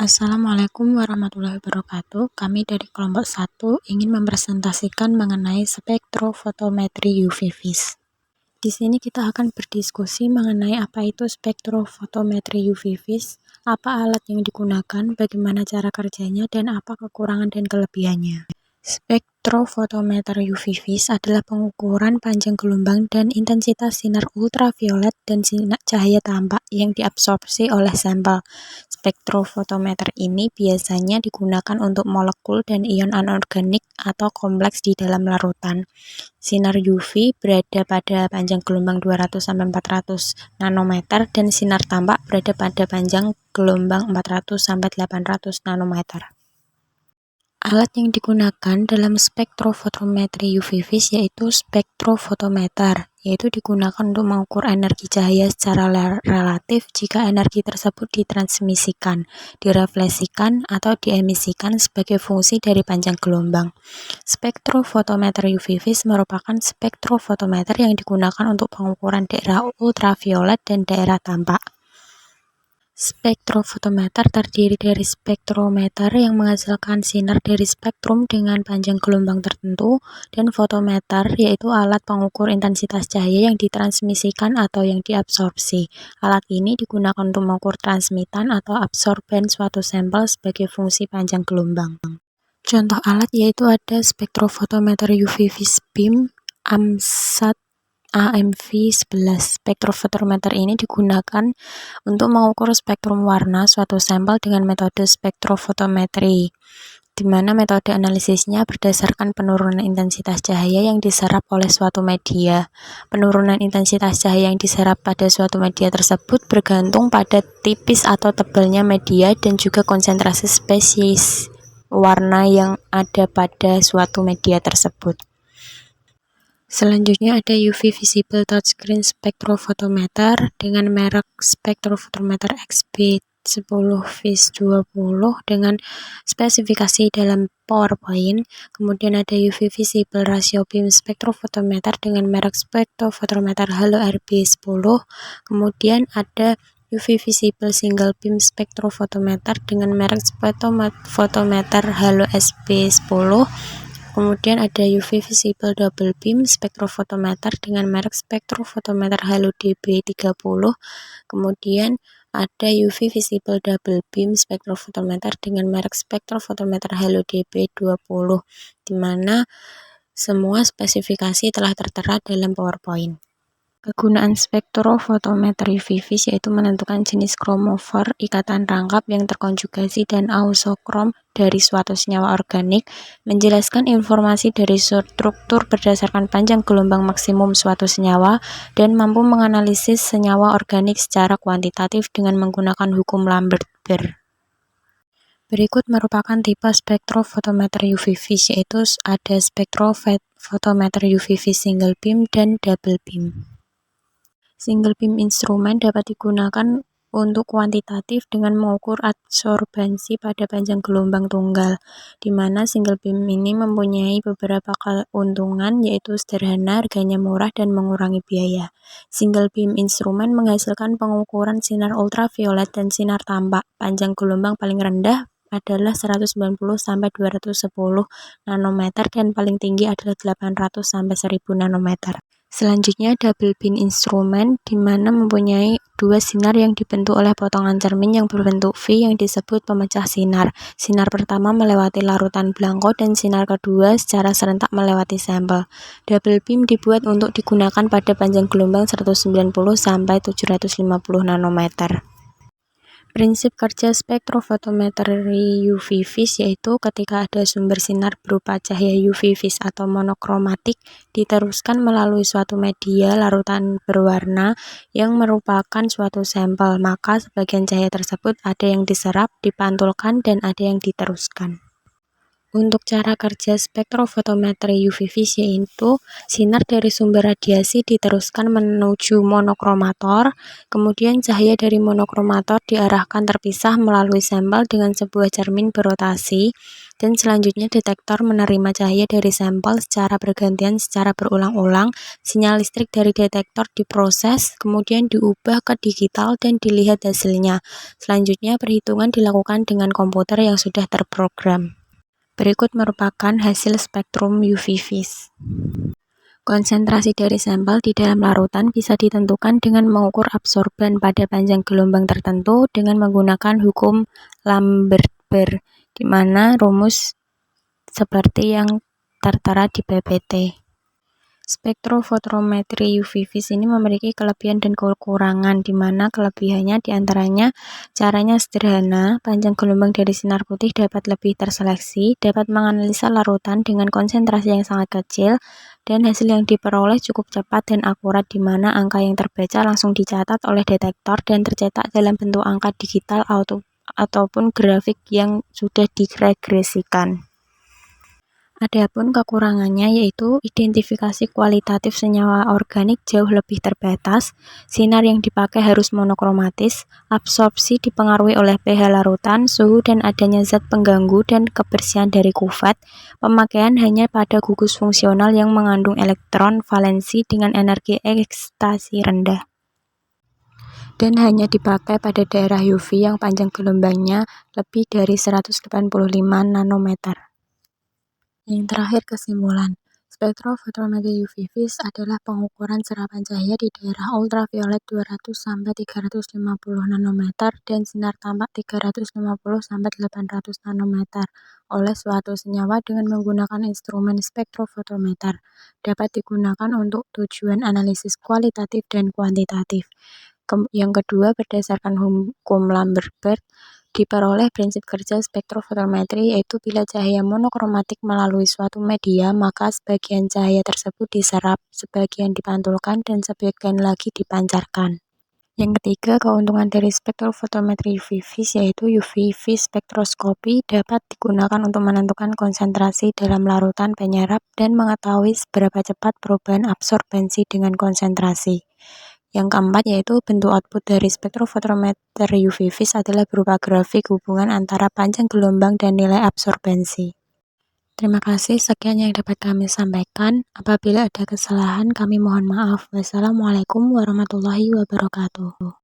Assalamualaikum warahmatullahi wabarakatuh. Kami dari kelompok 1 ingin mempresentasikan mengenai spektrofotometri UV vis. Di sini kita akan berdiskusi mengenai apa itu spektrofotometri UV vis, apa alat yang digunakan, bagaimana cara kerjanya, dan apa kekurangan dan kelebihannya. Spektrofotometer UV vis adalah pengukuran panjang gelombang dan intensitas sinar ultraviolet dan sinar cahaya tampak yang diabsorpsi oleh sampel. Spektrofotometer ini biasanya digunakan untuk molekul dan ion anorganik atau kompleks di dalam larutan. Sinar UV berada pada panjang gelombang 200–400 nanometer dan sinar tampak berada pada panjang gelombang 400–800 nanometer. Alat yang digunakan dalam spektrofotometri UV vis yaitu spektrofotometer, yaitu digunakan untuk mengukur energi cahaya secara relatif jika energi tersebut ditransmisikan, direfleksikan, atau diemisikan sebagai fungsi dari panjang gelombang. Spektrofotometer UV vis merupakan spektrofotometer yang digunakan untuk pengukuran daerah ultraviolet dan daerah tampak. Spektrofotometer terdiri dari spektrometer yang menghasilkan sinar dari spektrum dengan panjang gelombang tertentu, dan fotometer yaitu alat pengukur intensitas cahaya yang ditransmisikan atau yang diabsorpsi. Alat ini digunakan untuk mengukur transmitan atau absorben suatu sampel sebagai fungsi panjang gelombang. Contoh alat yaitu ada spektrofotometer UV vis beam AMSAT AMV11. Spektrofotometer ini digunakan untuk mengukur spektrum warna suatu sampel dengan metode spektrofotometri, di mana metode analisisnya berdasarkan penurunan intensitas cahaya yang diserap oleh suatu media. Penurunan intensitas cahaya yang diserap pada suatu media tersebut bergantung pada tipis atau tebalnya media dan juga konsentrasi spesies warna yang ada pada suatu media tersebut. Selanjutnya ada UV Visible Touchscreen Spectrophotometer dengan merek Spectrophotometer XB10VIS20 dengan spesifikasi dalam PowerPoint. Kemudian ada UV Visible Ratio Beam Spectrophotometer dengan merek Spectrophotometer Halo RB10. Kemudian ada UV Visible Single Beam Spectrophotometer dengan merek Spectrophotometer Halo SB10. Kemudian ada UV Visible Double Beam Spectrophotometer dengan merek Spectrophotometer Halo DB30. Kemudian ada UV Visible Double Beam Spectrophotometer dengan merek Spectrophotometer Halo DB20, di mana semua spesifikasi telah tertera dalam PowerPoint. Kegunaan spektrofotometer UV vis yaitu menentukan jenis kromofor ikatan rangkap yang terkonjugasi dan auxokrom dari suatu senyawa organik, menjelaskan informasi dari struktur berdasarkan panjang gelombang maksimum suatu senyawa, dan mampu menganalisis senyawa organik secara kuantitatif dengan menggunakan hukum Lambert-Beer. Berikut merupakan tipe spektrofotometer UV vis, yaitu ada spektrofotometer UV vis single beam dan double beam. Single beam instrumen dapat digunakan untuk kuantitatif dengan mengukur absorbansi pada panjang gelombang tunggal, di mana single beam ini mempunyai beberapa keuntungan, yaitu sederhana, harganya murah, dan mengurangi biaya. Single beam instrumen menghasilkan pengukuran sinar ultraviolet dan sinar tampak. Panjang gelombang paling rendah adalah 190–210 nanometer dan paling tinggi adalah 800–1000 nanometer. Selanjutnya double beam instrumen, di mana mempunyai dua sinar yang dibentuk oleh potongan cermin yang berbentuk V yang disebut pemecah sinar. Sinar pertama melewati larutan belangko dan sinar kedua secara serentak melewati sampel. Double beam dibuat untuk digunakan pada panjang gelombang 190–750 nanometer. Prinsip kerja spektrofotometri UV vis yaitu ketika ada sumber sinar berupa cahaya UV vis atau monokromatik diteruskan melalui suatu media larutan berwarna yang merupakan suatu sampel, maka sebagian cahaya tersebut ada yang diserap, dipantulkan, dan ada yang diteruskan. Untuk cara kerja spektrofotometri UV vis yaitu sinar dari sumber radiasi diteruskan menuju monokromator, kemudian cahaya dari monokromator diarahkan terpisah melalui sampel dengan sebuah cermin berotasi, Dan selanjutnya detektor menerima cahaya dari sampel secara bergantian secara berulang-ulang. Sinyal listrik dari detektor diproses, kemudian diubah ke digital dan dilihat hasilnya. Selanjutnya perhitungan dilakukan dengan komputer yang sudah terprogram. Berikut merupakan hasil spektrum UV-Vis. Konsentrasi dari sampel di dalam larutan bisa ditentukan dengan mengukur absorban pada panjang gelombang tertentu dengan menggunakan hukum Lambert-Beer, di mana rumus seperti yang tertera di PPT. Spektrofotometri UV-Vis ini memiliki kelebihan dan kekurangan, di mana kelebihannya diantaranya caranya sederhana, panjang gelombang dari sinar putih dapat lebih terseleksi, dapat menganalisa larutan dengan konsentrasi yang sangat kecil, dan hasil yang diperoleh cukup cepat dan akurat, di mana angka yang terbaca langsung dicatat oleh detektor dan tercetak dalam bentuk angka digital ataupun grafik yang sudah diregresikan. Adapun kekurangannya yaitu identifikasi kualitatif senyawa organik jauh lebih terbatas, sinar yang dipakai harus monokromatis, absorpsi dipengaruhi oleh pH larutan, suhu dan adanya zat pengganggu dan kebersihan dari kuvat, pemakaian hanya pada gugus fungsional yang mengandung elektron valensi dengan energi ekstasi rendah, dan hanya dipakai pada daerah UV yang panjang gelombangnya lebih dari 185 nanometer. Yang terakhir, kesimpulan. Spektrofotometri UV-Vis adalah pengukuran serapan cahaya di daerah ultraviolet 200–350 nanometer dan sinar tampak 350–800 nanometer oleh suatu senyawa dengan menggunakan instrumen spektrofotometer. Dapat digunakan untuk tujuan analisis kualitatif dan kuantitatif. Yang kedua, berdasarkan hukum Lambert-Beer, diperoleh prinsip kerja spektrofotometri, yaitu bila cahaya monokromatik melalui suatu media, maka sebagian cahaya tersebut diserap, sebagian dipantulkan, dan sebagian lagi dipancarkan. Yang ketiga, keuntungan dari spektrofotometri UV-Vis yaitu UV-Vis spektroskopi dapat digunakan untuk menentukan konsentrasi dalam larutan penyerap dan mengetahui seberapa cepat perubahan absorbensi dengan konsentrasi. Yang keempat yaitu bentuk output dari spektrofotometer UV-Vis adalah berupa grafik hubungan antara panjang gelombang dan nilai absorbensi. Terima kasih, sekian yang dapat kami sampaikan. Apabila ada kesalahan, kami mohon maaf. Wassalamualaikum warahmatullahi wabarakatuh.